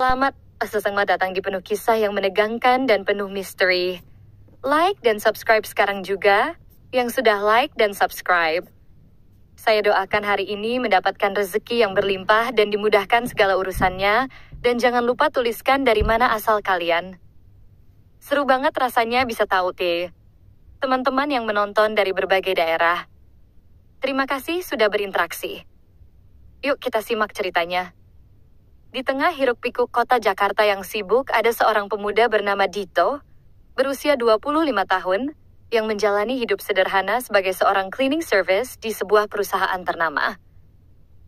Selamat datang di penuh kisah yang menegangkan dan penuh misteri. Like dan subscribe sekarang juga, yang sudah like dan subscribe. Saya doakan hari ini mendapatkan rezeki yang berlimpah dan dimudahkan segala urusannya, dan jangan lupa tuliskan dari mana asal kalian. Seru banget rasanya bisa tahu teman-teman yang menonton dari berbagai daerah. Terima kasih sudah berinteraksi. Yuk kita simak ceritanya. Di tengah hiruk-pikuk kota Jakarta yang sibuk, ada seorang pemuda bernama Dito, berusia 25 tahun, yang menjalani hidup sederhana sebagai seorang cleaning service di sebuah perusahaan ternama.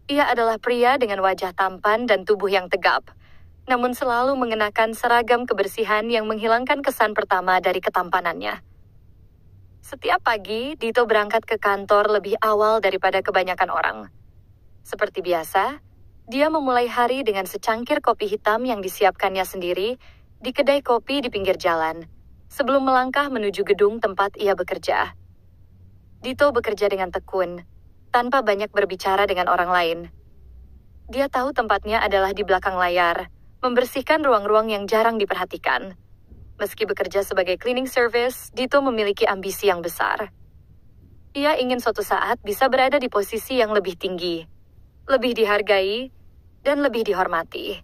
Ia adalah pria dengan wajah tampan dan tubuh yang tegap, namun selalu mengenakan seragam kebersihan yang menghilangkan kesan pertama dari ketampanannya. Setiap pagi, Dito berangkat ke kantor lebih awal daripada kebanyakan orang. Seperti biasa, dia memulai hari dengan secangkir kopi hitam yang disiapkannya sendiri di kedai kopi di pinggir jalan, sebelum melangkah menuju gedung tempat ia bekerja. Dito bekerja dengan tekun, tanpa banyak berbicara dengan orang lain. Dia tahu tempatnya adalah di belakang layar, membersihkan ruang-ruang yang jarang diperhatikan. Meski bekerja sebagai cleaning service, Dito memiliki ambisi yang besar. Ia ingin suatu saat bisa berada di posisi yang lebih tinggi, lebih dihargai, dan lebih dihormati.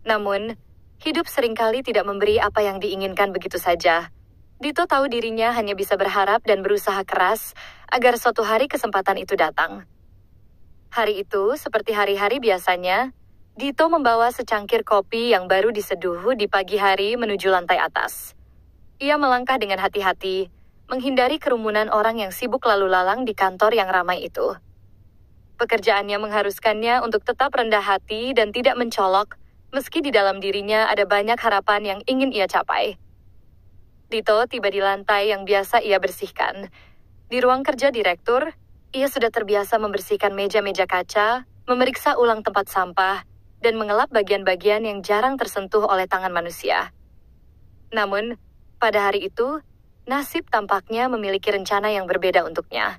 Namun, hidup seringkali tidak memberi apa yang diinginkan begitu saja. Dito tahu dirinya hanya bisa berharap dan berusaha keras agar suatu hari kesempatan itu datang. Hari itu, seperti hari-hari biasanya, Dito membawa secangkir kopi yang baru diseduh di pagi hari menuju lantai atas. Ia melangkah dengan hati-hati, menghindari kerumunan orang yang sibuk lalu lalang di kantor yang ramai itu. Pekerjaannya mengharuskannya untuk tetap rendah hati dan tidak mencolok, meski di dalam dirinya ada banyak harapan yang ingin ia capai. Dito tiba di lantai yang biasa ia bersihkan. Di ruang kerja direktur, ia sudah terbiasa membersihkan meja-meja kaca, memeriksa ulang tempat sampah, dan mengelap bagian-bagian yang jarang tersentuh oleh tangan manusia. Namun, pada hari itu, nasib tampaknya memiliki rencana yang berbeda untuknya.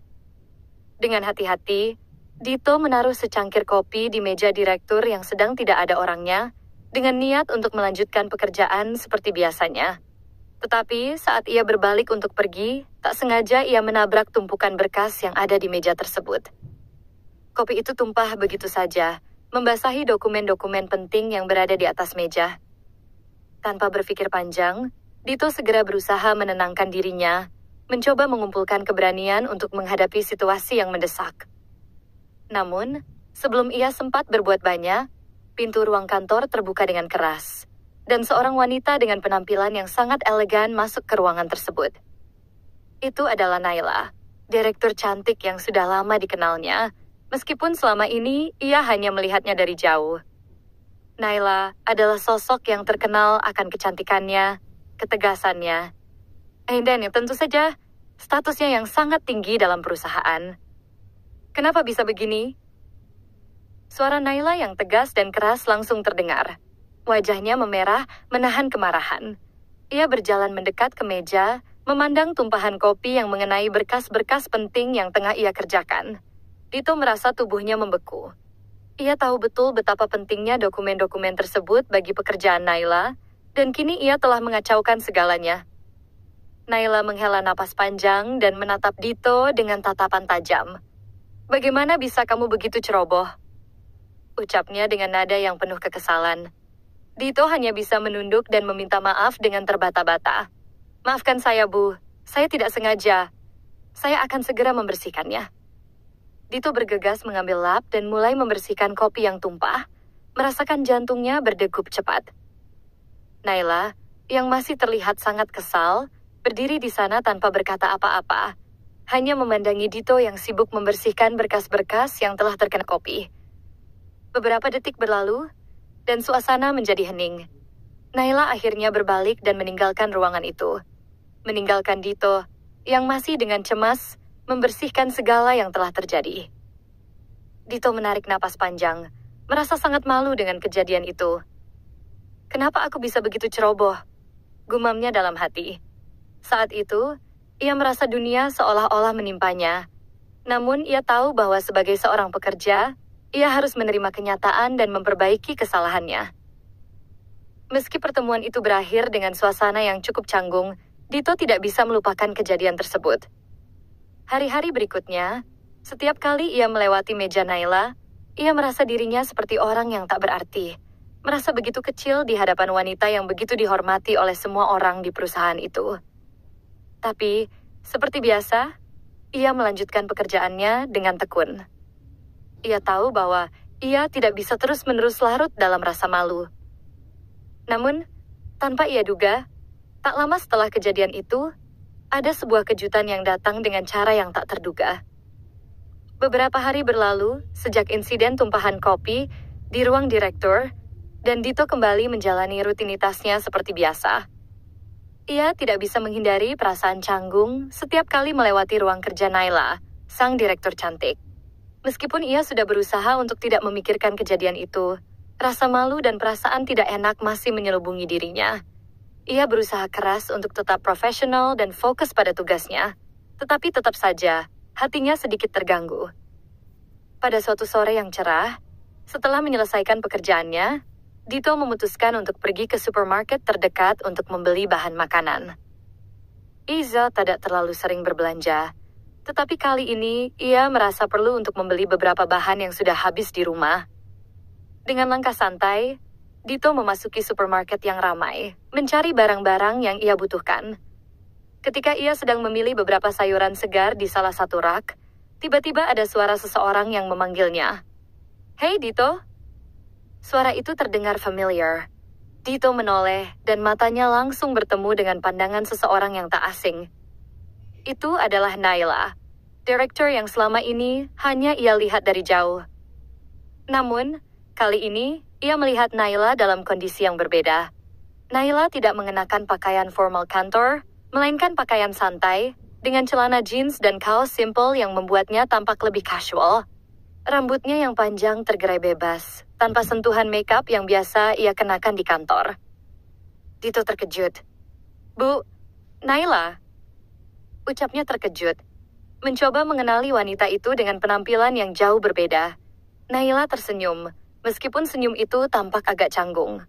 Dengan hati-hati, Dito menaruh secangkir kopi di meja direktur yang sedang tidak ada orangnya, dengan niat untuk melanjutkan pekerjaan seperti biasanya. Tetapi saat ia berbalik untuk pergi, tak sengaja ia menabrak tumpukan berkas yang ada di meja tersebut. Kopi itu tumpah begitu saja, membasahi dokumen-dokumen penting yang berada di atas meja. Tanpa berpikir panjang, Dito segera berusaha menenangkan dirinya, mencoba mengumpulkan keberanian untuk menghadapi situasi yang mendesak. Namun, sebelum ia sempat berbuat banyak, pintu ruang kantor terbuka dengan keras, dan seorang wanita dengan penampilan yang sangat elegan masuk ke ruangan tersebut. Itu adalah Naila, direktur cantik yang sudah lama dikenalnya, meskipun selama ini ia hanya melihatnya dari jauh. Naila adalah sosok yang terkenal akan kecantikannya, ketegasannya, dan tentu saja statusnya yang sangat tinggi dalam perusahaan. Kenapa bisa begini? Suara Naila yang tegas dan keras langsung terdengar. Wajahnya memerah, menahan kemarahan. Ia berjalan mendekat ke meja, memandang tumpahan kopi yang mengenai berkas-berkas penting yang tengah ia kerjakan. Dito merasa tubuhnya membeku. Ia tahu betul betapa pentingnya dokumen-dokumen tersebut bagi pekerjaan Naila, dan kini ia telah mengacaukan segalanya. Naila menghela napas panjang dan menatap Dito dengan tatapan tajam. "Bagaimana bisa kamu begitu ceroboh?" ucapnya dengan nada yang penuh kekesalan. Dito hanya bisa menunduk dan meminta maaf dengan terbata-bata. "Maafkan saya, Bu. Saya tidak sengaja. Saya akan segera membersihkannya." Dito bergegas mengambil lap dan mulai membersihkan kopi yang tumpah, merasakan jantungnya berdegup cepat. Naila, yang masih terlihat sangat kesal, berdiri di sana tanpa berkata apa-apa, hanya memandangi Dito yang sibuk membersihkan berkas-berkas yang telah terkena kopi. Beberapa detik berlalu, dan suasana menjadi hening. Naila akhirnya berbalik dan meninggalkan ruangan itu. Meninggalkan Dito, yang masih dengan cemas membersihkan segala yang telah terjadi. Dito menarik napas panjang, merasa sangat malu dengan kejadian itu. "Kenapa aku bisa begitu ceroboh?" gumamnya dalam hati. Saat itu, ia merasa dunia seolah-olah menimpanya. Namun ia tahu bahwa sebagai seorang pekerja, ia harus menerima kenyataan dan memperbaiki kesalahannya. Meski pertemuan itu berakhir dengan suasana yang cukup canggung, Dito tidak bisa melupakan kejadian tersebut. Hari-hari berikutnya, setiap kali ia melewati meja Naila, ia merasa dirinya seperti orang yang tak berarti. Merasa begitu kecil di hadapan wanita yang begitu dihormati oleh semua orang di perusahaan itu. Tapi, seperti biasa, ia melanjutkan pekerjaannya dengan tekun. Ia tahu bahwa ia tidak bisa terus-menerus larut dalam rasa malu. Namun, tanpa ia duga, tak lama setelah kejadian itu, ada sebuah kejutan yang datang dengan cara yang tak terduga. Beberapa hari berlalu sejak insiden tumpahan kopi di ruang direktur, dan Dito kembali menjalani rutinitasnya seperti biasa. Ia tidak bisa menghindari perasaan canggung setiap kali melewati ruang kerja Naila, sang direktur cantik. Meskipun ia sudah berusaha untuk tidak memikirkan kejadian itu, rasa malu dan perasaan tidak enak masih menyelubungi dirinya. Ia berusaha keras untuk tetap profesional dan fokus pada tugasnya, tetapi tetap saja hatinya sedikit terganggu. Pada suatu sore yang cerah, setelah menyelesaikan pekerjaannya, Dito memutuskan untuk pergi ke supermarket terdekat untuk membeli bahan makanan. Iza tidak terlalu sering berbelanja, tetapi kali ini ia merasa perlu untuk membeli beberapa bahan yang sudah habis di rumah. Dengan langkah santai, Dito memasuki supermarket yang ramai, mencari barang-barang yang ia butuhkan. Ketika ia sedang memilih beberapa sayuran segar di salah satu rak, tiba-tiba ada suara seseorang yang memanggilnya. "Hei Dito!" Suara itu terdengar familiar. Dito menoleh dan matanya langsung bertemu dengan pandangan seseorang yang tak asing. Itu adalah Naila, direktur yang selama ini hanya ia lihat dari jauh. Namun, kali ini ia melihat Naila dalam kondisi yang berbeda. Naila tidak mengenakan pakaian formal kantor, melainkan pakaian santai, dengan celana jeans dan kaos simple yang membuatnya tampak lebih casual. Rambutnya yang panjang tergerai bebas, tanpa sentuhan makeup yang biasa ia kenakan di kantor. Dito terkejut. "Bu, Naila?" Ucapnya terkejut. Mencoba mengenali wanita itu dengan penampilan yang jauh berbeda. Naila tersenyum, meskipun senyum itu tampak agak canggung.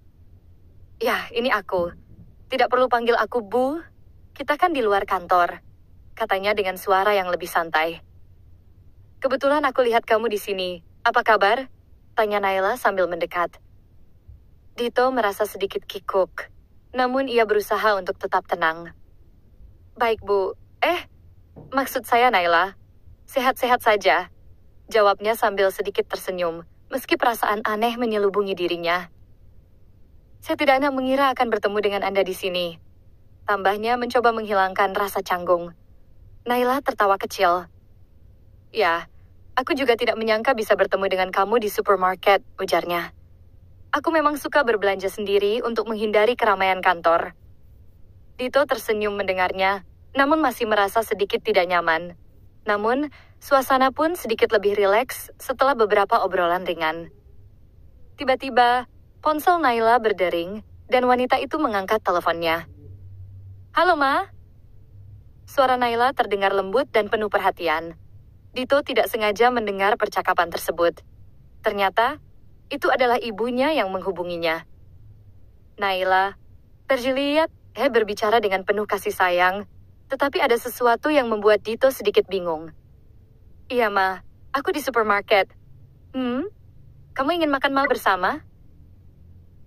"Ya, ini aku. Tidak perlu panggil aku Bu. Kita kan di luar kantor," katanya dengan suara yang lebih santai. "Kebetulan aku lihat kamu di sini. Apa kabar?" tanya Naila sambil mendekat. Dito merasa sedikit kikuk, namun ia berusaha untuk tetap tenang. "Baik, Bu. Maksud saya Naila. Sehat-sehat saja," jawabnya sambil sedikit tersenyum, meski perasaan aneh menyelubungi dirinya. "Saya tidak mengira akan bertemu dengan Anda di sini," tambahnya mencoba menghilangkan rasa canggung. Naila tertawa kecil. "Ya, aku juga tidak menyangka bisa bertemu dengan kamu di supermarket," ujarnya. "Aku memang suka berbelanja sendiri untuk menghindari keramaian kantor." Dito tersenyum mendengarnya, namun masih merasa sedikit tidak nyaman. Namun, suasana pun sedikit lebih rileks setelah beberapa obrolan ringan. Tiba-tiba, ponsel Naila berdering, dan wanita itu mengangkat teleponnya. "Halo, Ma?" Suara Naila terdengar lembut dan penuh perhatian. Dito tidak sengaja mendengar percakapan tersebut. Ternyata, itu adalah ibunya yang menghubunginya. Naila terlihat berbicara dengan penuh kasih sayang, tetapi ada sesuatu yang membuat Dito sedikit bingung. "Iya, Ma. Aku di supermarket." Kamu ingin makan malam bersama?"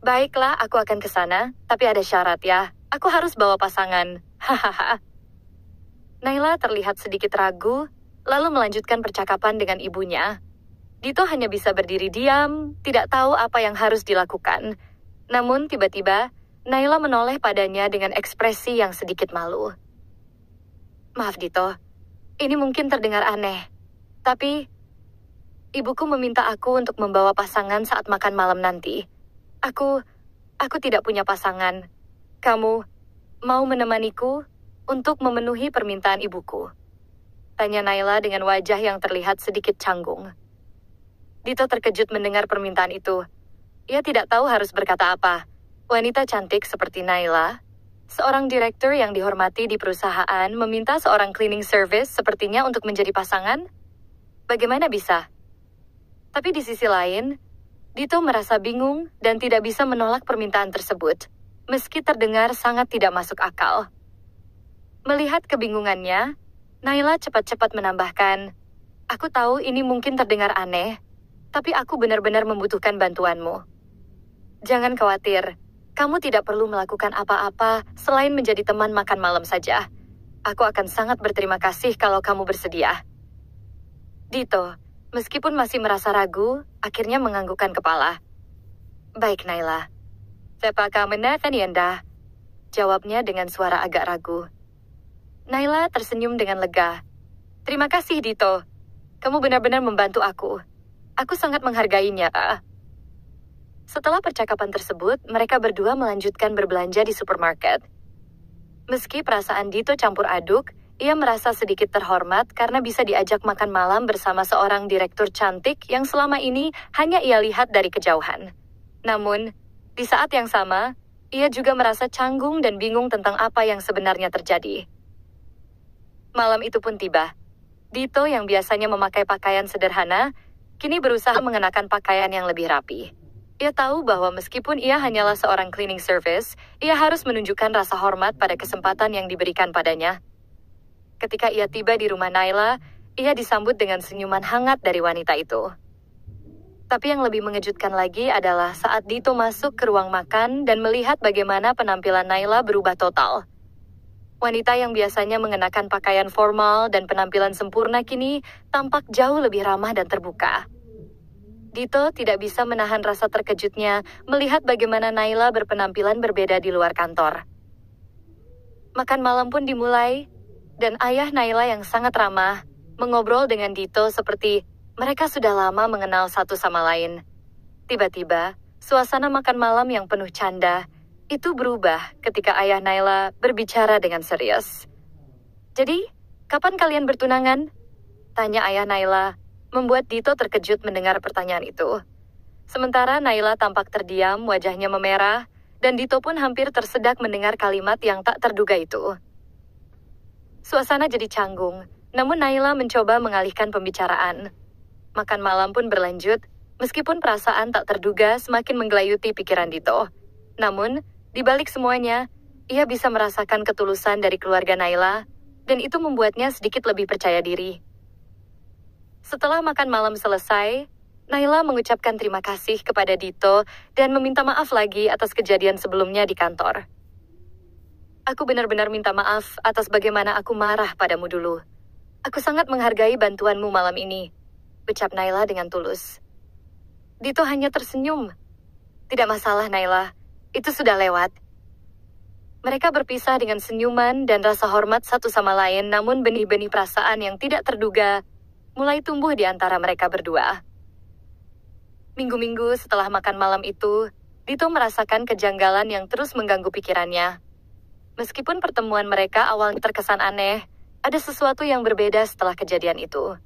"Baiklah, aku akan ke sana, tapi ada syarat ya. Aku harus bawa pasangan." Hahaha. Naila terlihat sedikit ragu, lalu melanjutkan percakapan dengan ibunya. Dito hanya bisa berdiri diam, tidak tahu apa yang harus dilakukan. Namun tiba-tiba, Naila menoleh padanya dengan ekspresi yang sedikit malu. "Maaf Dito, ini mungkin terdengar aneh, tapi ibuku meminta aku untuk membawa pasangan saat makan malam nanti. Aku tidak punya pasangan. Kamu mau menemaniku untuk memenuhi permintaan ibuku?" tanya Naila dengan wajah yang terlihat sedikit canggung. Dito terkejut mendengar permintaan itu. Ia tidak tahu harus berkata apa. Wanita cantik seperti Naila, seorang direktur yang dihormati di perusahaan, meminta seorang cleaning service sepertinya untuk menjadi pasangan? Bagaimana bisa? Tapi di sisi lain, Dito merasa bingung dan tidak bisa menolak permintaan tersebut, meski terdengar sangat tidak masuk akal. Melihat kebingungannya, Naila cepat-cepat menambahkan, "Aku tahu ini mungkin terdengar aneh, tapi aku benar-benar membutuhkan bantuanmu. Jangan khawatir, kamu tidak perlu melakukan apa-apa selain menjadi teman makan malam saja. Aku akan sangat berterima kasih kalau kamu bersedia." Dito, meskipun masih merasa ragu, akhirnya menganggukkan kepala. "Baik, Naila. Apakah menakan Yenda?" Jawabnya dengan suara agak ragu. Naila tersenyum dengan lega. "Terima kasih, Dito. Kamu benar-benar membantu aku. Aku sangat menghargainya." Setelah percakapan tersebut, mereka berdua melanjutkan berbelanja di supermarket. Meski perasaan Dito campur aduk, ia merasa sedikit terhormat karena bisa diajak makan malam bersama seorang direktur cantik yang selama ini hanya ia lihat dari kejauhan. Namun, di saat yang sama, ia juga merasa canggung dan bingung tentang apa yang sebenarnya terjadi. Malam itu pun tiba. Dito yang biasanya memakai pakaian sederhana, kini berusaha mengenakan pakaian yang lebih rapi. Ia tahu bahwa meskipun ia hanyalah seorang cleaning service, ia harus menunjukkan rasa hormat pada kesempatan yang diberikan padanya. Ketika ia tiba di rumah Naila, ia disambut dengan senyuman hangat dari wanita itu. Tapi yang lebih mengejutkan lagi adalah saat Dito masuk ke ruang makan dan melihat bagaimana penampilan Naila berubah total. Wanita yang biasanya mengenakan pakaian formal dan penampilan sempurna kini tampak jauh lebih ramah dan terbuka. Dito tidak bisa menahan rasa terkejutnya melihat bagaimana Naila berpenampilan berbeda di luar kantor. Makan malam pun dimulai, dan ayah Naila yang sangat ramah mengobrol dengan Dito seperti mereka sudah lama mengenal satu sama lain. Tiba-tiba, suasana makan malam yang penuh canda itu berubah ketika ayah Naila berbicara dengan serius. "Jadi, kapan kalian bertunangan?" tanya ayah Naila, membuat Dito terkejut mendengar pertanyaan itu. Sementara Naila tampak terdiam, wajahnya memerah, dan Dito pun hampir tersedak mendengar kalimat yang tak terduga itu. Suasana jadi canggung, namun Naila mencoba mengalihkan pembicaraan. Makan malam pun berlanjut, meskipun perasaan tak terduga semakin menggelayuti pikiran Dito. Namun, di balik semuanya, ia bisa merasakan ketulusan dari keluarga Naila, dan itu membuatnya sedikit lebih percaya diri. Setelah makan malam selesai, Naila mengucapkan terima kasih kepada Dito dan meminta maaf lagi atas kejadian sebelumnya di kantor. "Aku benar-benar minta maaf atas bagaimana aku marah padamu dulu. Aku sangat menghargai bantuanmu malam ini," ucap Naila dengan tulus. Dito hanya tersenyum. "Tidak masalah, Naila. Itu sudah lewat." Mereka berpisah dengan senyuman dan rasa hormat satu sama lain, namun benih-benih perasaan yang tidak terduga mulai tumbuh di antara mereka berdua. Minggu-minggu setelah makan malam itu, Dito merasakan kejanggalan yang terus mengganggu pikirannya. Meskipun pertemuan mereka awalnya terkesan aneh, ada sesuatu yang berbeda setelah kejadian itu.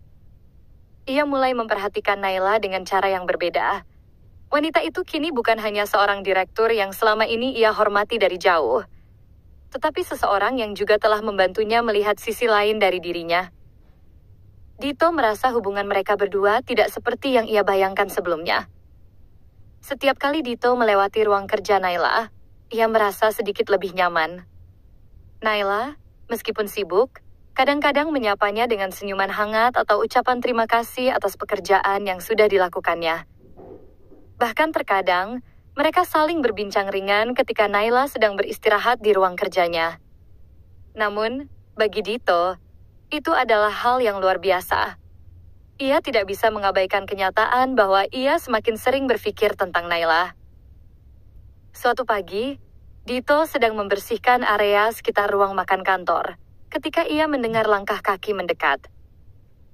Ia mulai memperhatikan Naila dengan cara yang berbeda. Wanita itu kini bukan hanya seorang direktur yang selama ini ia hormati dari jauh, tetapi seseorang yang juga telah membantunya melihat sisi lain dari dirinya. Dito merasa hubungan mereka berdua tidak seperti yang ia bayangkan sebelumnya. Setiap kali Dito melewati ruang kerja Naila, ia merasa sedikit lebih nyaman. Naila, meskipun sibuk, kadang-kadang menyapanya dengan senyuman hangat atau ucapan terima kasih atas pekerjaan yang sudah dilakukannya. Bahkan terkadang, mereka saling berbincang ringan ketika Naila sedang beristirahat di ruang kerjanya. Namun, bagi Dito, itu adalah hal yang luar biasa. Ia tidak bisa mengabaikan kenyataan bahwa ia semakin sering berpikir tentang Naila. Suatu pagi, Dito sedang membersihkan area sekitar ruang makan kantor, ketika ia mendengar langkah kaki mendekat.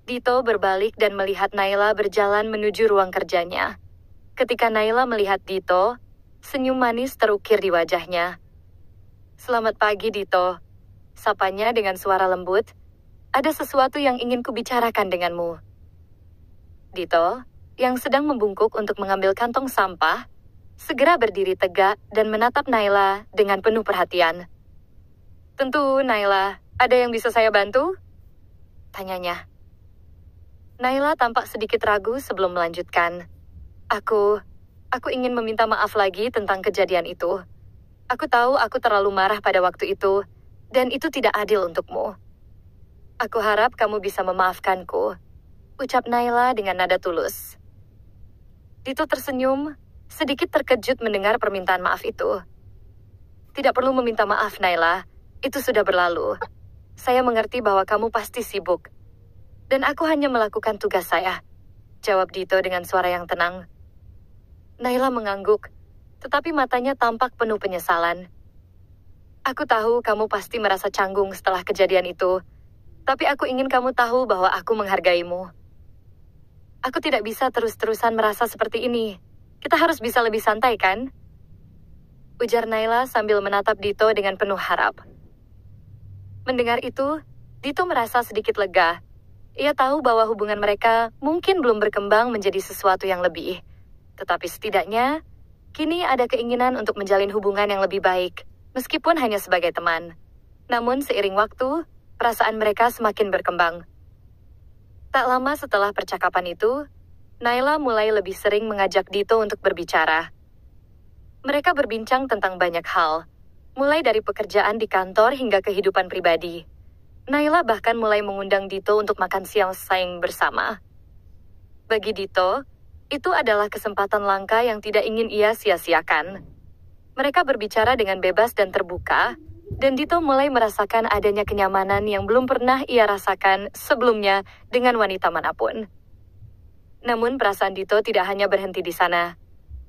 Dito berbalik dan melihat Naila berjalan menuju ruang kerjanya. Ketika Naila melihat Dito, senyum manis terukir di wajahnya. "Selamat pagi, Dito," sapanya dengan suara lembut. "Ada sesuatu yang ingin kubicarakan denganmu." Dito, yang sedang membungkuk untuk mengambil kantong sampah, segera berdiri tegak dan menatap Naila dengan penuh perhatian. "Tentu, Naila, ada yang bisa saya bantu?" tanyanya. Naila tampak sedikit ragu sebelum melanjutkan. Aku ingin meminta maaf lagi tentang kejadian itu. Aku tahu aku terlalu marah pada waktu itu, dan itu tidak adil untukmu. Aku harap kamu bisa memaafkanku, ucap Naila dengan nada tulus. Dito tersenyum, sedikit terkejut mendengar permintaan maaf itu. Tidak perlu meminta maaf, Naila. Itu sudah berlalu. Saya mengerti bahwa kamu pasti sibuk. Dan aku hanya melakukan tugas saya, jawab Dito dengan suara yang tenang. Naila mengangguk, tetapi matanya tampak penuh penyesalan. Aku tahu kamu pasti merasa canggung setelah kejadian itu, tapi aku ingin kamu tahu bahwa aku menghargaimu. Aku tidak bisa terus-terusan merasa seperti ini. Kita harus bisa lebih santai, kan? Ujar Naila sambil menatap Dito dengan penuh harap. Mendengar itu, Dito merasa sedikit lega. Ia tahu bahwa hubungan mereka mungkin belum berkembang menjadi sesuatu yang lebih. Tetapi setidaknya, kini ada keinginan untuk menjalin hubungan yang lebih baik, meskipun hanya sebagai teman. Namun seiring waktu, perasaan mereka semakin berkembang. Tak lama setelah percakapan itu, Naila mulai lebih sering mengajak Dito untuk berbicara. Mereka berbincang tentang banyak hal, mulai dari pekerjaan di kantor hingga kehidupan pribadi. Naila bahkan mulai mengundang Dito untuk makan siang bersama. Bagi Dito, itu adalah kesempatan langka yang tidak ingin ia sia-siakan. Mereka berbicara dengan bebas dan terbuka, dan Dito mulai merasakan adanya kenyamanan yang belum pernah ia rasakan sebelumnya dengan wanita manapun. Namun perasaan Dito tidak hanya berhenti di sana.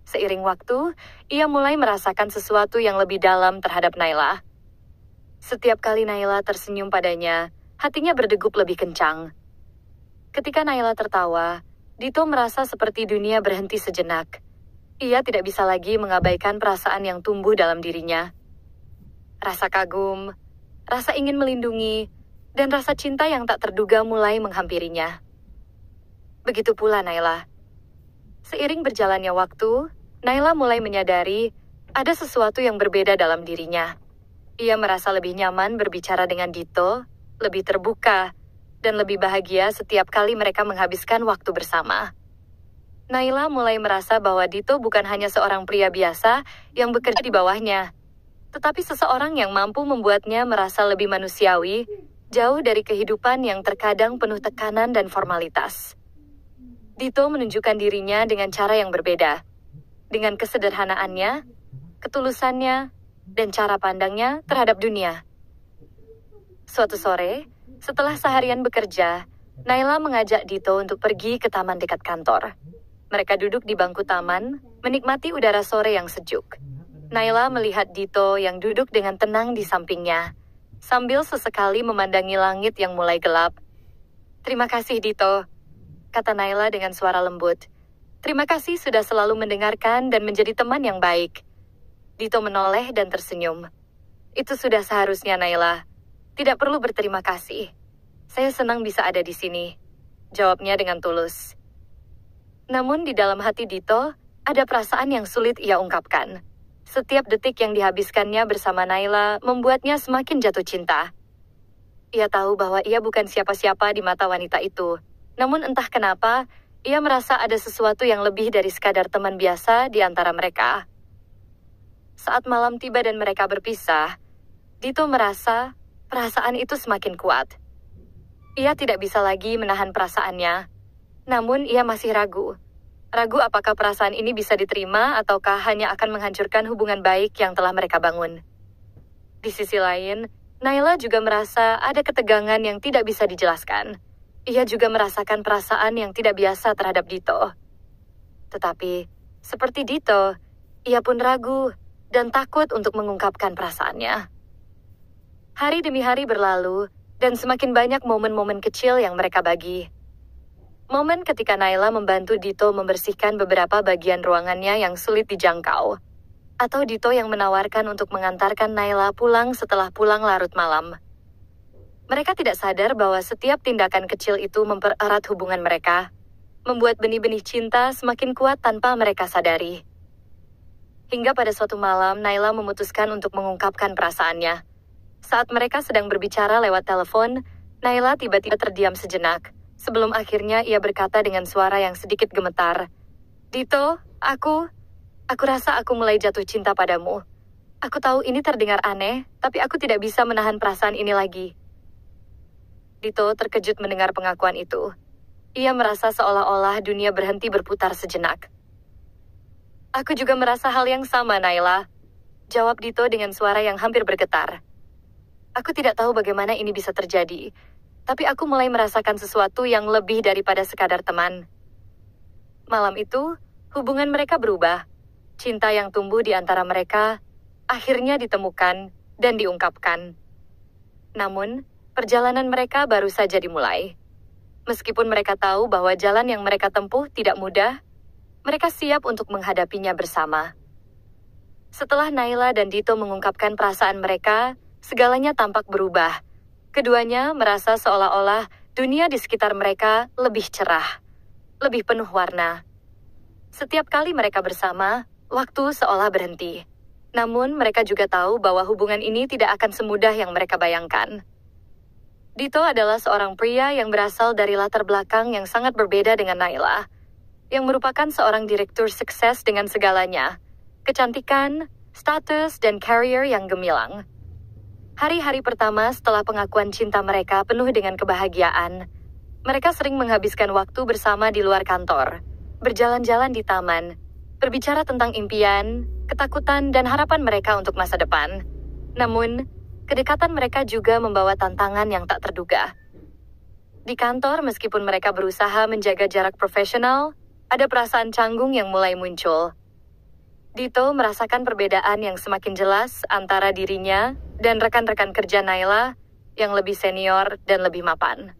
Seiring waktu, ia mulai merasakan sesuatu yang lebih dalam terhadap Naila. Setiap kali Naila tersenyum padanya, hatinya berdegup lebih kencang. Ketika Naila tertawa, Dito merasa seperti dunia berhenti sejenak. Ia tidak bisa lagi mengabaikan perasaan yang tumbuh dalam dirinya. Rasa kagum, rasa ingin melindungi, dan rasa cinta yang tak terduga mulai menghampirinya. Begitu pula Naila. Seiring berjalannya waktu, Naila mulai menyadari ada sesuatu yang berbeda dalam dirinya. Ia merasa lebih nyaman berbicara dengan Dito, lebih terbuka, dan lebih bahagia setiap kali mereka menghabiskan waktu bersama. Naila mulai merasa bahwa Dito bukan hanya seorang pria biasa yang bekerja di bawahnya, tetapi seseorang yang mampu membuatnya merasa lebih manusiawi, jauh dari kehidupan yang terkadang penuh tekanan dan formalitas. Dito menunjukkan dirinya dengan cara yang berbeda, dengan kesederhanaannya, ketulusannya, dan cara pandangnya terhadap dunia. Suatu sore, setelah seharian bekerja, Naila mengajak Dito untuk pergi ke taman dekat kantor. Mereka duduk di bangku taman, menikmati udara sore yang sejuk. Naila melihat Dito yang duduk dengan tenang di sampingnya, sambil sesekali memandangi langit yang mulai gelap. "Terima kasih, Dito," kata Naila dengan suara lembut. "Terima kasih sudah selalu mendengarkan dan menjadi teman yang baik." Dito menoleh dan tersenyum. "Itu sudah seharusnya, Naila. Tidak perlu berterima kasih. Saya senang bisa ada di sini," jawabnya dengan tulus. Namun di dalam hati Dito, ada perasaan yang sulit ia ungkapkan. Setiap detik yang dihabiskannya bersama Naila membuatnya semakin jatuh cinta. Ia tahu bahwa ia bukan siapa-siapa di mata wanita itu. Namun entah kenapa, ia merasa ada sesuatu yang lebih dari sekadar teman biasa di antara mereka. Saat malam tiba dan mereka berpisah, Dito merasa perasaan itu semakin kuat. Ia tidak bisa lagi menahan perasaannya, namun ia masih ragu. Ragu apakah perasaan ini bisa diterima ataukah hanya akan menghancurkan hubungan baik yang telah mereka bangun. Di sisi lain, Naila juga merasa ada ketegangan yang tidak bisa dijelaskan. Ia juga merasakan perasaan yang tidak biasa terhadap Dito. Tetapi, seperti Dito, ia pun ragu dan takut untuk mengungkapkan perasaannya. Hari demi hari berlalu, dan semakin banyak momen-momen kecil yang mereka bagi. Momen ketika Naila membantu Dito membersihkan beberapa bagian ruangannya yang sulit dijangkau. Atau Dito yang menawarkan untuk mengantarkan Naila pulang setelah pulang larut malam. Mereka tidak sadar bahwa setiap tindakan kecil itu mempererat hubungan mereka, membuat benih-benih cinta semakin kuat tanpa mereka sadari. Hingga pada suatu malam, Naila memutuskan untuk mengungkapkan perasaannya. Saat mereka sedang berbicara lewat telepon, Naila tiba-tiba terdiam sejenak. Sebelum akhirnya ia berkata dengan suara yang sedikit gemetar, "Dito, Aku rasa aku mulai jatuh cinta padamu. Aku tahu ini terdengar aneh, tapi aku tidak bisa menahan perasaan ini lagi. Dito terkejut mendengar pengakuan itu. Ia merasa seolah-olah dunia berhenti berputar sejenak. Aku juga merasa hal yang sama, Naila. Jawab Dito dengan suara yang hampir bergetar. Aku tidak tahu bagaimana ini bisa terjadi, tapi aku mulai merasakan sesuatu yang lebih daripada sekadar teman. Malam itu, hubungan mereka berubah. Cinta yang tumbuh di antara mereka akhirnya ditemukan dan diungkapkan. Namun, perjalanan mereka baru saja dimulai. Meskipun mereka tahu bahwa jalan yang mereka tempuh tidak mudah, mereka siap untuk menghadapinya bersama. Setelah Naila dan Dito mengungkapkan perasaan mereka, segalanya tampak berubah. Keduanya merasa seolah-olah dunia di sekitar mereka lebih cerah, lebih penuh warna. Setiap kali mereka bersama, waktu seolah berhenti. Namun, mereka juga tahu bahwa hubungan ini tidak akan semudah yang mereka bayangkan. Dito adalah seorang pria yang berasal dari latar belakang yang sangat berbeda dengan Naila, yang merupakan seorang direktur sukses dengan segalanya, kecantikan, status, dan karir yang gemilang. Hari-hari pertama setelah pengakuan cinta mereka penuh dengan kebahagiaan. Mereka sering menghabiskan waktu bersama di luar kantor, berjalan-jalan di taman, berbicara tentang impian, ketakutan, dan harapan mereka untuk masa depan. Namun, kedekatan mereka juga membawa tantangan yang tak terduga. Di kantor, meskipun mereka berusaha menjaga jarak profesional, ada perasaan canggung yang mulai muncul. Dito merasakan perbedaan yang semakin jelas antara dirinya dan rekan-rekan kerja Naila yang lebih senior dan lebih mapan.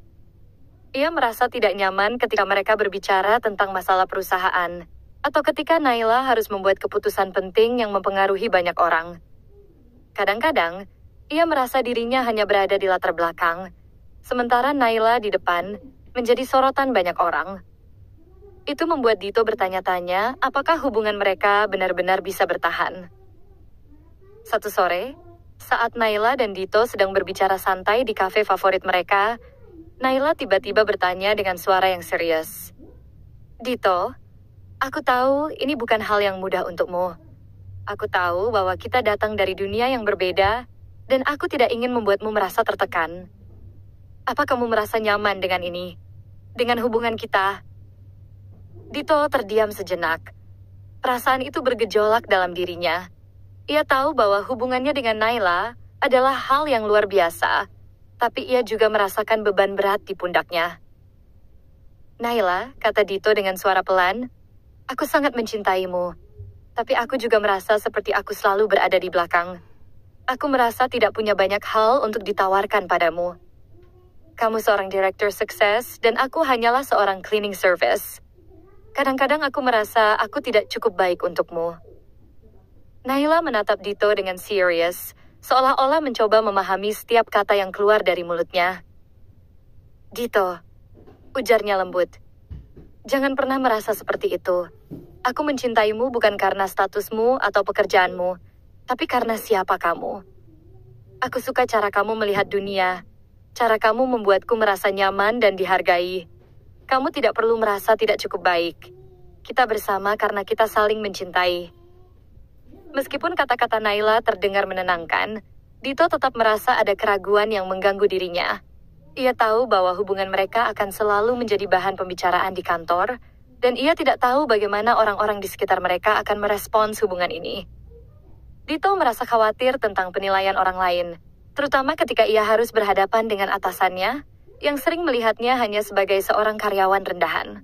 Ia merasa tidak nyaman ketika mereka berbicara tentang masalah perusahaan, atau ketika Naila harus membuat keputusan penting yang mempengaruhi banyak orang. Kadang-kadang, ia merasa dirinya hanya berada di latar belakang, sementara Naila di depan menjadi sorotan banyak orang. Itu membuat Dito bertanya-tanya apakah hubungan mereka benar-benar bisa bertahan. Satu sore, saat Naila dan Dito sedang berbicara santai di kafe favorit mereka, Naila tiba-tiba bertanya dengan suara yang serius. Dito, aku tahu ini bukan hal yang mudah untukmu. Aku tahu bahwa kita datang dari dunia yang berbeda, dan aku tidak ingin membuatmu merasa tertekan. Apa kamu merasa nyaman dengan ini? Dengan hubungan kita? Dito terdiam sejenak. Perasaan itu bergejolak dalam dirinya. Ia tahu bahwa hubungannya dengan Naila adalah hal yang luar biasa, tapi ia juga merasakan beban berat di pundaknya. Naila, kata Dito dengan suara pelan, aku sangat mencintaimu, tapi aku juga merasa seperti aku selalu berada di belakang. Aku merasa tidak punya banyak hal untuk ditawarkan padamu. Kamu seorang direktur sukses, dan aku hanyalah seorang cleaning service. Kadang-kadang aku merasa aku tidak cukup baik untukmu. Naila menatap Dito dengan serius, seolah-olah mencoba memahami setiap kata yang keluar dari mulutnya. Dito, ujarnya lembut. Jangan pernah merasa seperti itu. Aku mencintaimu bukan karena statusmu atau pekerjaanmu, tapi karena siapa kamu. Aku suka cara kamu melihat dunia, cara kamu membuatku merasa nyaman dan dihargai. Kamu tidak perlu merasa tidak cukup baik. Kita bersama karena kita saling mencintai. Meskipun kata-kata Naila terdengar menenangkan, Dito tetap merasa ada keraguan yang mengganggu dirinya. Ia tahu bahwa hubungan mereka akan selalu menjadi bahan pembicaraan di kantor, dan ia tidak tahu bagaimana orang-orang di sekitar mereka akan merespons hubungan ini. Dito merasa khawatir tentang penilaian orang lain, terutama ketika ia harus berhadapan dengan atasannya, yang sering melihatnya hanya sebagai seorang karyawan rendahan.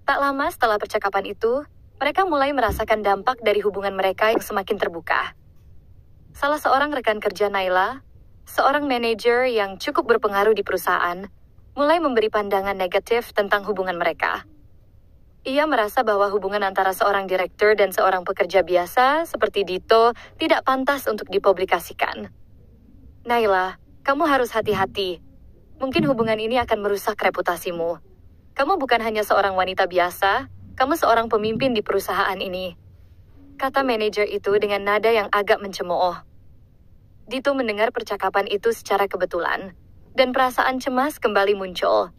Tak lama setelah percakapan itu, mereka mulai merasakan dampak dari hubungan mereka yang semakin terbuka. Salah seorang rekan kerja Naila, seorang manajer yang cukup berpengaruh di perusahaan, mulai memberi pandangan negatif tentang hubungan mereka. Ia merasa bahwa hubungan antara seorang direktur dan seorang pekerja biasa seperti Dito tidak pantas untuk dipublikasikan. Naila, kamu harus hati-hati. Mungkin hubungan ini akan merusak reputasimu. Kamu bukan hanya seorang wanita biasa, kamu seorang pemimpin di perusahaan ini. Kata manajer itu dengan nada yang agak mencemooh. Dito mendengar percakapan itu secara kebetulan, dan perasaan cemas kembali muncul.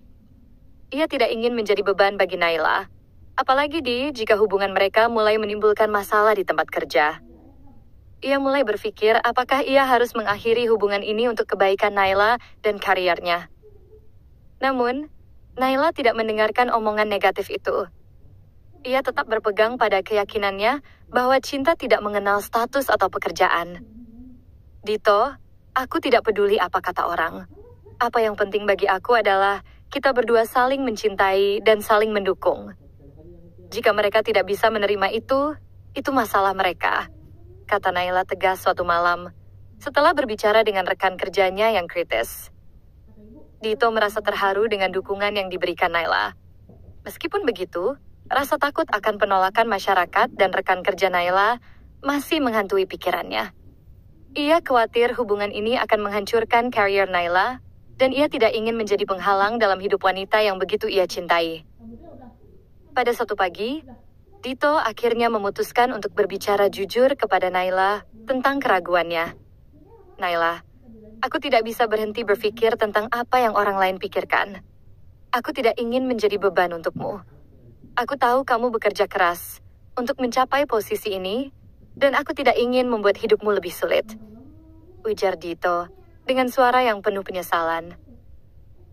Ia tidak ingin menjadi beban bagi Naila. Apalagi jika hubungan mereka mulai menimbulkan masalah di tempat kerja. Ia mulai berpikir apakah ia harus mengakhiri hubungan ini untuk kebaikan Naila dan karirnya. Namun, Naila tidak mendengarkan omongan negatif itu. Ia tetap berpegang pada keyakinannya bahwa cinta tidak mengenal status atau pekerjaan. Dito, aku tidak peduli apa kata orang. Apa yang penting bagi aku adalah kita berdua saling mencintai dan saling mendukung. Jika mereka tidak bisa menerima itu masalah mereka, kata Naila tegas suatu malam, setelah berbicara dengan rekan kerjanya yang kritis. Dito merasa terharu dengan dukungan yang diberikan Naila. Meskipun begitu, rasa takut akan penolakan masyarakat dan rekan kerja Naila masih menghantui pikirannya. Ia khawatir hubungan ini akan menghancurkan karier Naila, dan ia tidak ingin menjadi penghalang dalam hidup wanita yang begitu ia cintai. Pada suatu pagi, Dito akhirnya memutuskan untuk berbicara jujur kepada Naila tentang keraguannya. Naila, aku tidak bisa berhenti berpikir tentang apa yang orang lain pikirkan. Aku tidak ingin menjadi beban untukmu. Aku tahu kamu bekerja keras untuk mencapai posisi ini, dan aku tidak ingin membuat hidupmu lebih sulit. Ujar Dito dengan suara yang penuh penyesalan.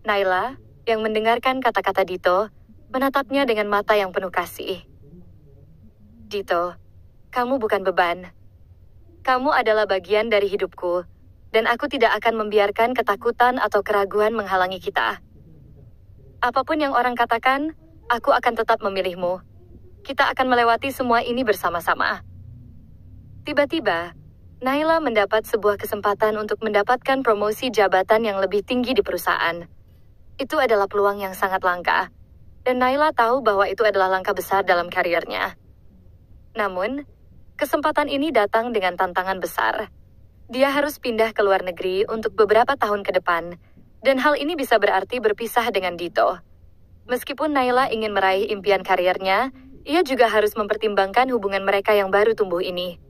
Naila, yang mendengarkan kata-kata Dito, menatapnya dengan mata yang penuh kasih. Dito, kamu bukan beban. Kamu adalah bagian dari hidupku, dan aku tidak akan membiarkan ketakutan atau keraguan menghalangi kita. Apapun yang orang katakan, aku akan tetap memilihmu. Kita akan melewati semua ini bersama-sama. Tiba-tiba, Naila mendapat sebuah kesempatan untuk mendapatkan promosi jabatan yang lebih tinggi di perusahaan. Itu adalah peluang yang sangat langka, dan Naila tahu bahwa itu adalah langkah besar dalam karirnya. Namun, kesempatan ini datang dengan tantangan besar. Dia harus pindah ke luar negeri untuk beberapa tahun ke depan, dan hal ini bisa berarti berpisah dengan Dito. Meskipun Naila ingin meraih impian karirnya, ia juga harus mempertimbangkan hubungan mereka yang baru tumbuh ini.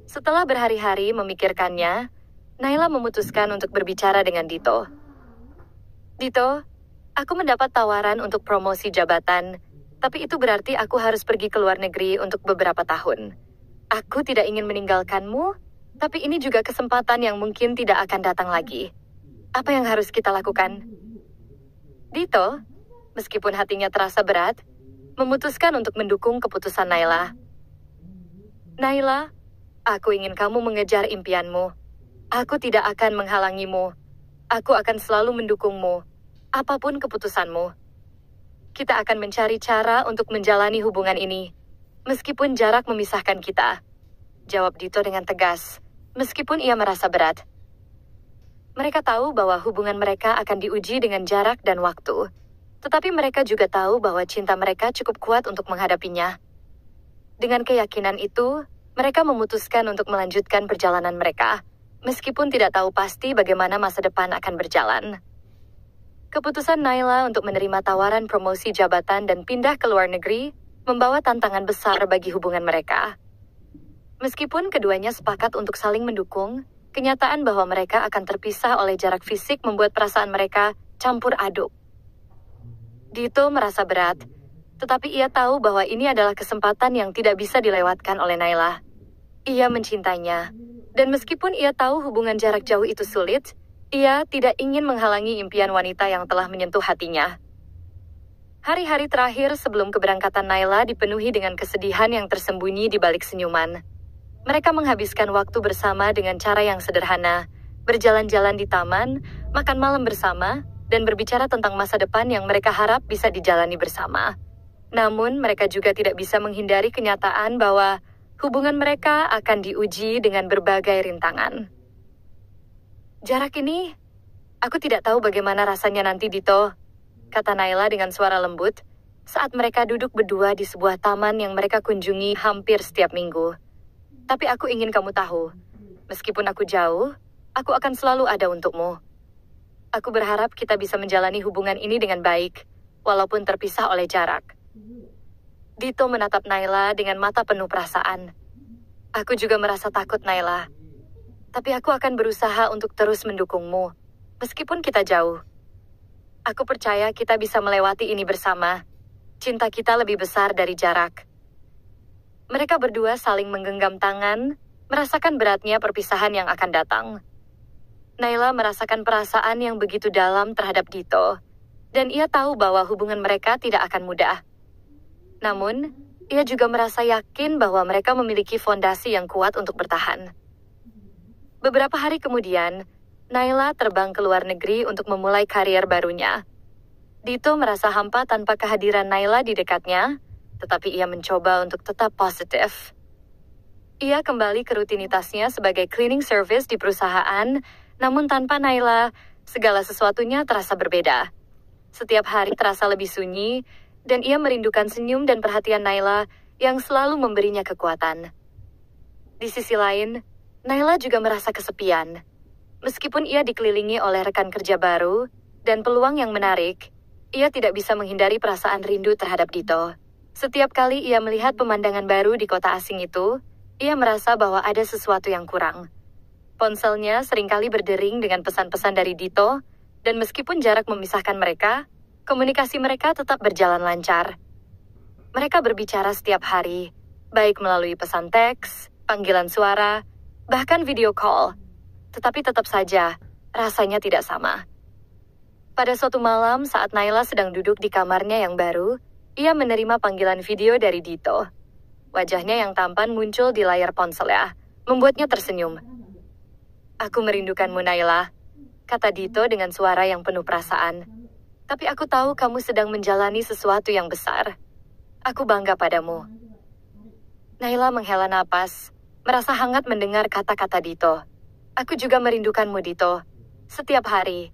Setelah berhari-hari memikirkannya, Naila memutuskan untuk berbicara dengan Dito. Dito, aku mendapat tawaran untuk promosi jabatan, tapi itu berarti aku harus pergi ke luar negeri untuk beberapa tahun. Aku tidak ingin meninggalkanmu, tapi ini juga kesempatan yang mungkin tidak akan datang lagi. Apa yang harus kita lakukan? Dito, meskipun hatinya terasa berat, memutuskan untuk mendukung keputusan Naila. Naila, aku ingin kamu mengejar impianmu. Aku tidak akan menghalangimu. Aku akan selalu mendukungmu, apapun keputusanmu. Kita akan mencari cara untuk menjalani hubungan ini, meskipun jarak memisahkan kita. Jawab Dito dengan tegas, meskipun ia merasa berat. Mereka tahu bahwa hubungan mereka akan diuji dengan jarak dan waktu, tetapi mereka juga tahu bahwa cinta mereka cukup kuat untuk menghadapinya. Dengan keyakinan itu, mereka memutuskan untuk melanjutkan perjalanan mereka, meskipun tidak tahu pasti bagaimana masa depan akan berjalan. Keputusan Naila untuk menerima tawaran promosi jabatan dan pindah ke luar negeri membawa tantangan besar bagi hubungan mereka. Meskipun keduanya sepakat untuk saling mendukung, kenyataan bahwa mereka akan terpisah oleh jarak fisik membuat perasaan mereka campur aduk. Dito merasa berat, tetapi ia tahu bahwa ini adalah kesempatan yang tidak bisa dilewatkan oleh Naila. Ia mencintainya, dan meskipun ia tahu hubungan jarak jauh itu sulit, ia tidak ingin menghalangi impian wanita yang telah menyentuh hatinya. Hari-hari terakhir sebelum keberangkatan Naila dipenuhi dengan kesedihan yang tersembunyi di balik senyuman. Mereka menghabiskan waktu bersama dengan cara yang sederhana, berjalan-jalan di taman, makan malam bersama, dan berbicara tentang masa depan yang mereka harap bisa dijalani bersama. Namun, mereka juga tidak bisa menghindari kenyataan bahwa hubungan mereka akan diuji dengan berbagai rintangan. Jarak ini, aku tidak tahu bagaimana rasanya nanti, Dito, kata Naila dengan suara lembut, saat mereka duduk berdua di sebuah taman yang mereka kunjungi hampir setiap minggu. Tapi aku ingin kamu tahu, meskipun aku jauh, aku akan selalu ada untukmu. Aku berharap kita bisa menjalani hubungan ini dengan baik, walaupun terpisah oleh jarak. Dito menatap Naila dengan mata penuh perasaan. Aku juga merasa takut, Naila. Tapi aku akan berusaha untuk terus mendukungmu, meskipun kita jauh. Aku percaya kita bisa melewati ini bersama. Cinta kita lebih besar dari jarak. Mereka berdua saling menggenggam tangan, merasakan beratnya perpisahan yang akan datang. Naila merasakan perasaan yang begitu dalam terhadap Dito, dan ia tahu bahwa hubungan mereka tidak akan mudah. Namun, ia juga merasa yakin bahwa mereka memiliki fondasi yang kuat untuk bertahan. Beberapa hari kemudian, Naila terbang ke luar negeri untuk memulai karier barunya. Dito merasa hampa tanpa kehadiran Naila di dekatnya, tetapi ia mencoba untuk tetap positif. Ia kembali ke rutinitasnya sebagai cleaning service di perusahaan, namun tanpa Naila, segala sesuatunya terasa berbeda. Setiap hari terasa lebih sunyi, dan ia merindukan senyum dan perhatian Naila yang selalu memberinya kekuatan. Di sisi lain, Naila juga merasa kesepian. Meskipun ia dikelilingi oleh rekan kerja baru dan peluang yang menarik, ia tidak bisa menghindari perasaan rindu terhadap Dito. Setiap kali ia melihat pemandangan baru di kota asing itu, ia merasa bahwa ada sesuatu yang kurang. Ponselnya seringkali berdering dengan pesan-pesan dari Dito, dan meskipun jarak memisahkan mereka, komunikasi mereka tetap berjalan lancar. Mereka berbicara setiap hari, baik melalui pesan teks, panggilan suara, bahkan video call. Tetapi tetap saja, rasanya tidak sama. Pada suatu malam saat Naila sedang duduk di kamarnya yang baru, ia menerima panggilan video dari Dito. Wajahnya yang tampan muncul di layar ponselnya, membuatnya tersenyum. "Aku merindukanmu, Naila," kata Dito dengan suara yang penuh perasaan. "Tapi aku tahu kamu sedang menjalani sesuatu yang besar. Aku bangga padamu." Naila menghela napas, merasa hangat mendengar kata-kata Dito. "Aku juga merindukanmu, Dito. Setiap hari.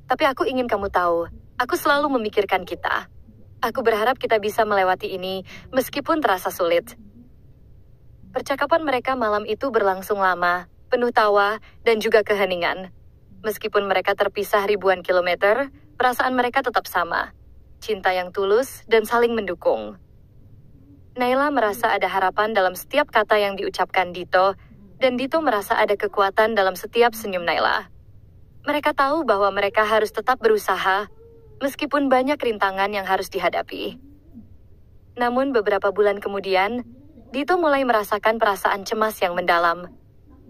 Tapi aku ingin kamu tahu, aku selalu memikirkan kita. Aku berharap kita bisa melewati ini, meskipun terasa sulit." Percakapan mereka malam itu berlangsung lama, penuh tawa, dan juga keheningan. Meskipun mereka terpisah ribuan kilometer, perasaan mereka tetap sama. Cinta yang tulus dan saling mendukung. Naila merasa ada harapan dalam setiap kata yang diucapkan Dito, dan Dito merasa ada kekuatan dalam setiap senyum Naila. Mereka tahu bahwa mereka harus tetap berusaha, meskipun banyak rintangan yang harus dihadapi. Namun beberapa bulan kemudian, Dito mulai merasakan perasaan cemas yang mendalam.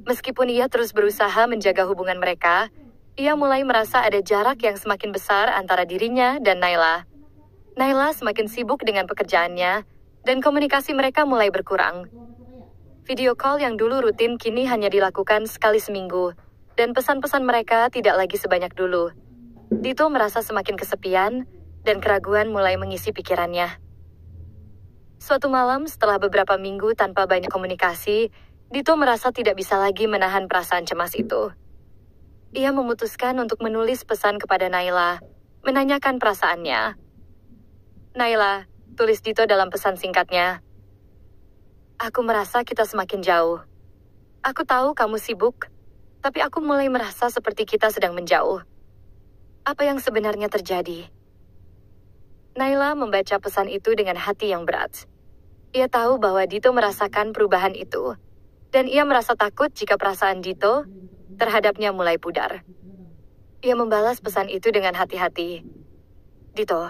Meskipun ia terus berusaha menjaga hubungan mereka, ia mulai merasa ada jarak yang semakin besar antara dirinya dan Naila. Naila semakin sibuk dengan pekerjaannya, dan komunikasi mereka mulai berkurang. Video call yang dulu rutin kini hanya dilakukan sekali seminggu, dan pesan-pesan mereka tidak lagi sebanyak dulu. Dito merasa semakin kesepian, dan keraguan mulai mengisi pikirannya. Suatu malam setelah beberapa minggu tanpa banyak komunikasi, Dito merasa tidak bisa lagi menahan perasaan cemas itu. Ia memutuskan untuk menulis pesan kepada Naila, menanyakan perasaannya. "Naila," tulis Dito dalam pesan singkatnya. "Aku merasa kita semakin jauh. Aku tahu kamu sibuk, tapi aku mulai merasa seperti kita sedang menjauh. Apa yang sebenarnya terjadi?" Naila membaca pesan itu dengan hati yang berat. Ia tahu bahwa Dito merasakan perubahan itu, dan ia merasa takut jika perasaan Dito terhadapnya mulai pudar. Ia membalas pesan itu dengan hati-hati. "Dito,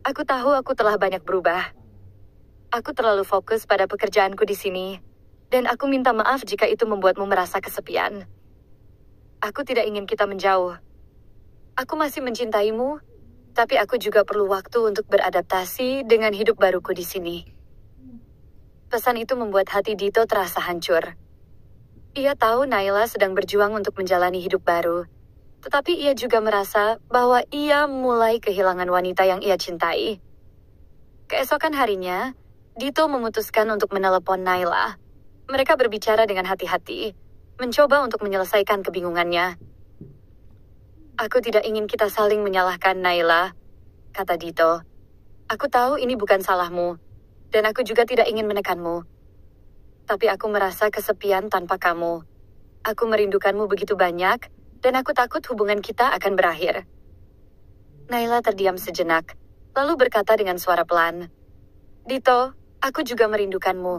aku tahu aku telah banyak berubah. Aku terlalu fokus pada pekerjaanku di sini, dan aku minta maaf jika itu membuatmu merasa kesepian. Aku tidak ingin kita menjauh. Aku masih mencintaimu, tapi aku juga perlu waktu untuk beradaptasi dengan hidup baruku di sini." Pesan itu membuat hati Dito terasa hancur. Ia tahu Naila sedang berjuang untuk menjalani hidup baru, tetapi ia juga merasa bahwa ia mulai kehilangan wanita yang ia cintai. Keesokan harinya, Dito memutuskan untuk menelepon Naila. Mereka berbicara dengan hati-hati, mencoba untuk menyelesaikan kebingungannya. "Aku tidak ingin kita saling menyalahkan, Naila," kata Dito. "Aku tahu ini bukan salahmu, dan aku juga tidak ingin menekanmu. Tapi aku merasa kesepian tanpa kamu. Aku merindukanmu begitu banyak, dan aku takut hubungan kita akan berakhir." Naila terdiam sejenak, lalu berkata dengan suara pelan, "Dito, aku juga merindukanmu.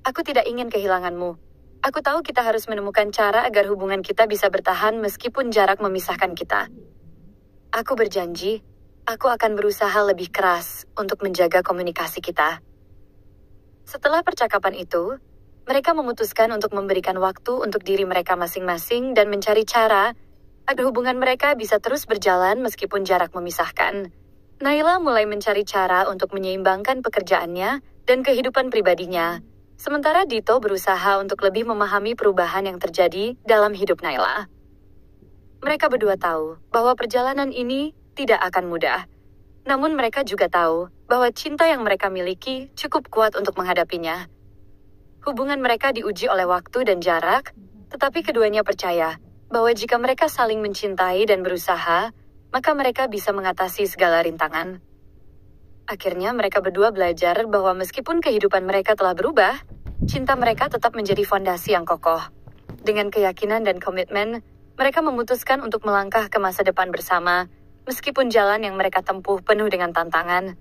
Aku tidak ingin kehilanganmu. Aku tahu kita harus menemukan cara agar hubungan kita bisa bertahan meskipun jarak memisahkan kita. Aku berjanji, Aku akan berusaha lebih keras untuk menjaga komunikasi kita. Setelah percakapan itu, mereka memutuskan untuk memberikan waktu untuk diri mereka masing-masing dan mencari cara agar hubungan mereka bisa terus berjalan meskipun jarak memisahkan. Naila mulai mencari cara untuk menyeimbangkan pekerjaannya dan kehidupan pribadinya, sementara Dito berusaha untuk lebih memahami perubahan yang terjadi dalam hidup Naila. Mereka berdua tahu bahwa perjalanan ini tidak akan mudah. Namun mereka juga tahu bahwa cinta yang mereka miliki cukup kuat untuk menghadapinya. Hubungan mereka diuji oleh waktu dan jarak, tetapi keduanya percaya bahwa jika mereka saling mencintai dan berusaha, maka mereka bisa mengatasi segala rintangan. Akhirnya mereka berdua belajar bahwa meskipun kehidupan mereka telah berubah, cinta mereka tetap menjadi fondasi yang kokoh. Dengan keyakinan dan komitmen, mereka memutuskan untuk melangkah ke masa depan bersama, meskipun jalan yang mereka tempuh penuh dengan tantangan.